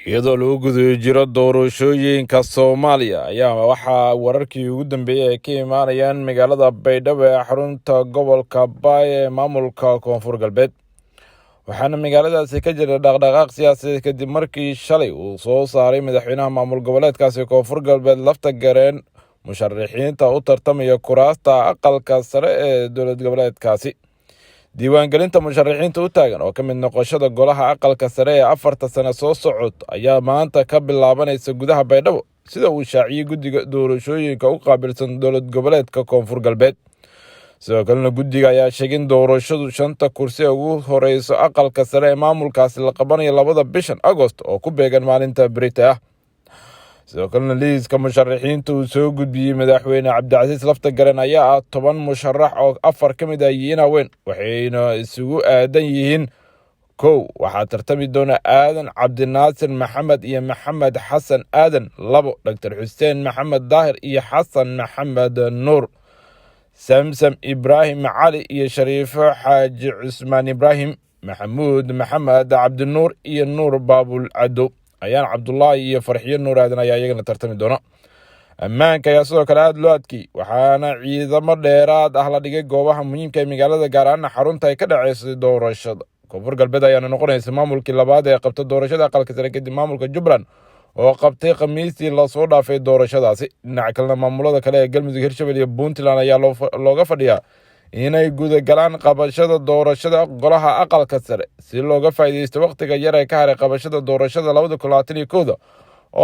iyadoo lagu guda jiro doorashooyinka Soomaaliya ayaa waxaa wararkii ugu dambeeyay ay ka imaanayaan magaalada Baydhabo ee xarunta gobolka Baay ee maamulka Koonfur Galbeed. waxaana magaaladaasi ka jira dhaqdhaqaaq siyaasadeed kadib markii shalay uu soo saaray madaxweynaha maamul goboleedkaasi Koonfur Galbeed lafta gareen musharaxiinta u tartamaya kuraasta aqalka sare ee dowlad goboleedkaasi. diiwaangelinta musharaxiinta u taagan oo ka mid noqoshada golaha aqalka sare ee 4 sano soo socod ayaa maanta ka bilaabanaysa gudaha Baydhabo, sida uu shaaciyay guddiga doorashooyinka u qaabilsan dowlad goboleedka Koonfur Galbeed. sidoo kalena guddiga ayaa sheegay in doorashadu 5 kursi ugu horeyso aqalka sare ee maamulkaasi la qabanayo 2 bishan Agost oo ku beegan maalinta Berita ah. sidoo kalena liiska musharaxiinta uu soo gudbiyey madaxweyne Cabdicasiis lafta gareen ayaa 10 musharax oo 4 ka mid ah yihiin haween, waxayna isugu aadan yihiin 1 waxaa tartami doona Aadan Cabdinaasir Maxamed iyo Maxamed Xasan Aadan, 2 Dr. Xuseen Maxamed Daahir iyo Xasan Maxamed Nuur, Samsam Ibrahim Cali iyo Shariifo Xaaji Cusmaan Ibrahim, Maxamuud Maxamed Cabdinuur iyo Nuur Baabul Cadow, ayaan Cabdullaahi iyo Farxiyo Nuur Aadan ayaa iyagana tartami doona. ammaanka ayaa sidoo kale aad loo adkeeyey, waxaana ciidamo dheeraad ah la dhigay goobaha muhiimka ee magaalada, gaar ahaan xarunta ay ka dhaceysay doorashada. Koonfur Galbeed ayaana noqonaysa maamulkii labaad ee qabta doorashada aqalka sare kadib maamulka Jubbaland oo qabtay khamiistii lasoo dhaafay doorashadaasi. dhinaca kalena maamulada kale ee Galmudug, Hirshabelle iyo Puntland ayaa looga fadhiyaa inay gudagalaan qabashada doorashada golaha aqalka sare si looga faa'iideysto waqtiga yar ee ka haray qabashada doorashada 2021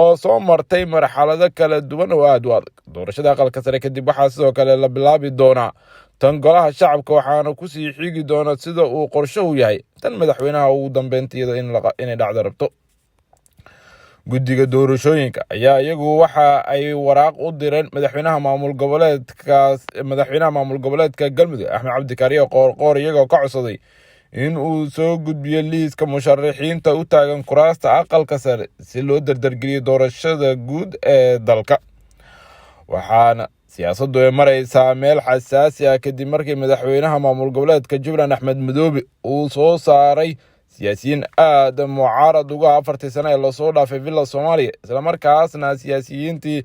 oo soo martay marxalado kala duwan oo aad u adag. doorashada aqalka sare kadib waxaa sidoo kale la bilaabi doonaa tan golaha shacabka, waxaana kusii xigi doona sida uu qorshuhu yahay tan madaxweynaha ugu dambeynteeda inay dhacdo rabto. guddiga doorashooyinka ayaa iyagu waxa ay waraaq u direen madaxweynaha maamul goboleedka Galmudug Axmed Cabdi Kaariyo Qoorqoor, iyagoo ka codsaday in uu soo gudbiyo liiska musharaxiinta u taagan kuraasta aqalka sare si loo dardargeliyo doorashada guud ee dalka. waxaana siyaasaddu ay maraysaa meel xasaasi ah kadib markii madaxweynaha maamul goboleedka Jubbaland Axmed Madoobe uu soo saaray siyaasiyiin aad mucaarad uga 4 sano ee lasoo dhaafay villa Soomaaliya, isla markaasna siyaasiyiintii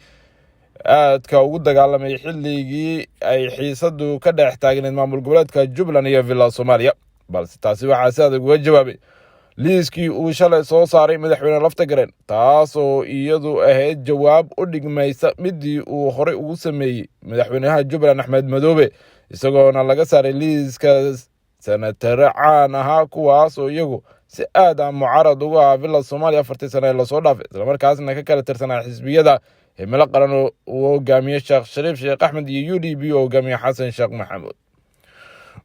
aadka ugu dagaalamay xilligii ay xiisadu ka dhex taagneed maamul goboleedka Jubbaland iyo villa Soomaaliya. balse taasi waxaa si adag uga jawaabay liiskii uu shalay soo saaray madaxweyne lafta gareen, taasoo iyadu ahayd jawaab u dhigmaysa midii uu horey ugu sameeyey madaxweynaha Jubbaland Axmed Madoobe, isagoona laga saaray liiska senatare caan ahaa kuwaas oo iyagu si aad ah mucaarad uga ah villa Soomaaliya 4 sano ee lasoo dhaafay, isla markaasna ka kala tirsanaa xisbiyada himilo qaran oo uu hogaamiye Sheekh Shariif Sheekh Axmed iyo UDP oo hogaamiye Xasan Sheekh Maxamuud.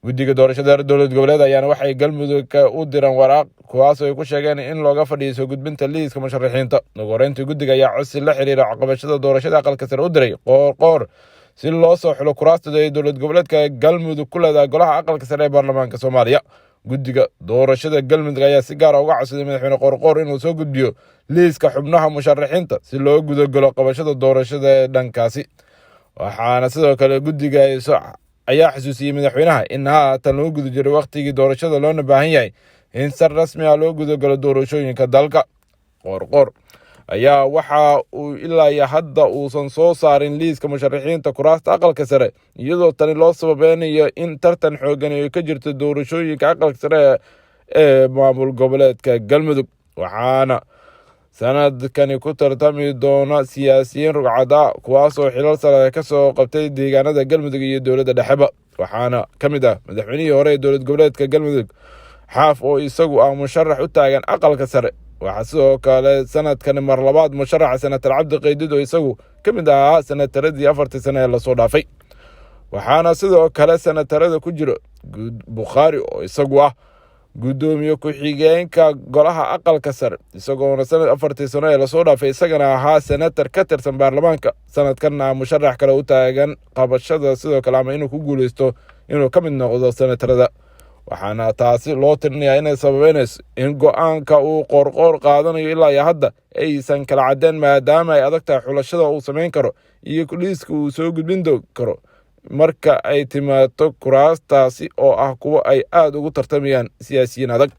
guddiga doorashada dowlad goboleed ayaana waxay Galmudug u direen waraaq kuwaas oo ay ku sheegeen in looga fadhiyo soo gudbinta liiska musharaxiinta. ugu horeyntii guddiga ayaa codsi la xiriira caqabashada doorashada aqalka sare u diray Qoorqoor si loo soo xulo kuraasta ay dowlad goboleedka Galmudug ku leedahay golaha aqalka sare ee baarlamaanka Soomaaliya. guddiga doorashada Galmudug ayaa si gaar ah uga codsaday madaxweyne Qoorqoor inuu soo gudbiyo liiska xubnaha musharaxiinta si loo gudagalo qabashada doorashada ee dhankaasi. waxaana sidoo kale guddiga ayaa xasuusiyey madaxweynaha in haatan loo guda jiray waqtigii doorashada loona baahan yahay in si rasmi ah loo gudagalo doorashooyinka dalka. Qoorqoor ayaa waxa uu ilaa hadda uusan soo saarin liiska musharaxiinta kuraasta aqalka sare, iyadoo tani loo sababeynayo in tartan xoogan ay ka jirto doorashooyinka aqalka sare ee maamul goboleedka Galmudug. waxaana sanadkani ku tartami doona siyaasiyiin rugcada kuwaas oo xilal sare ka soo qabtay deegaanada Galmudug iyo dowladda dhexeba. waxaana ka mid ah madaxweynihii hore ee dowlad goboleedka Galmudug Xaaf oo isagu ah musharax u taagan aqalka sare. waxaa sidoo kale sanadkan mar labaad musharaxa senatar Cabdi Qaydid oo isagu ka mid ahaa senataradii 4 sano ee lasoo dhaafay. waxaana sidoo kale senatarada ku jira Bukhaari oo isagu ah gudoomiye ku-xigeenka golaha aqalka sare, isagoona sanad 4 sano ee lasoo dhaafay isagana ahaa senatar ka tirsan baarlamaanka, sanadkanna musharax kale u taagan qabashada sidoo kale ama inuu ku guuleysto inuu ka mid noqdo senatarada. waxaana taasi loo tirinayaa inay sababeynayso in go-aanka uu Qoorqoor qaadanayo ilaa hadda aysan kala cadeen, maadaama ay adag tahay xulashada uu samayn karo iyo liiska uu soo gudbin karo marka ay timaado kuraastaasi oo ah kuwo ay aad ugu tartamayaan siyaasiyiin adag.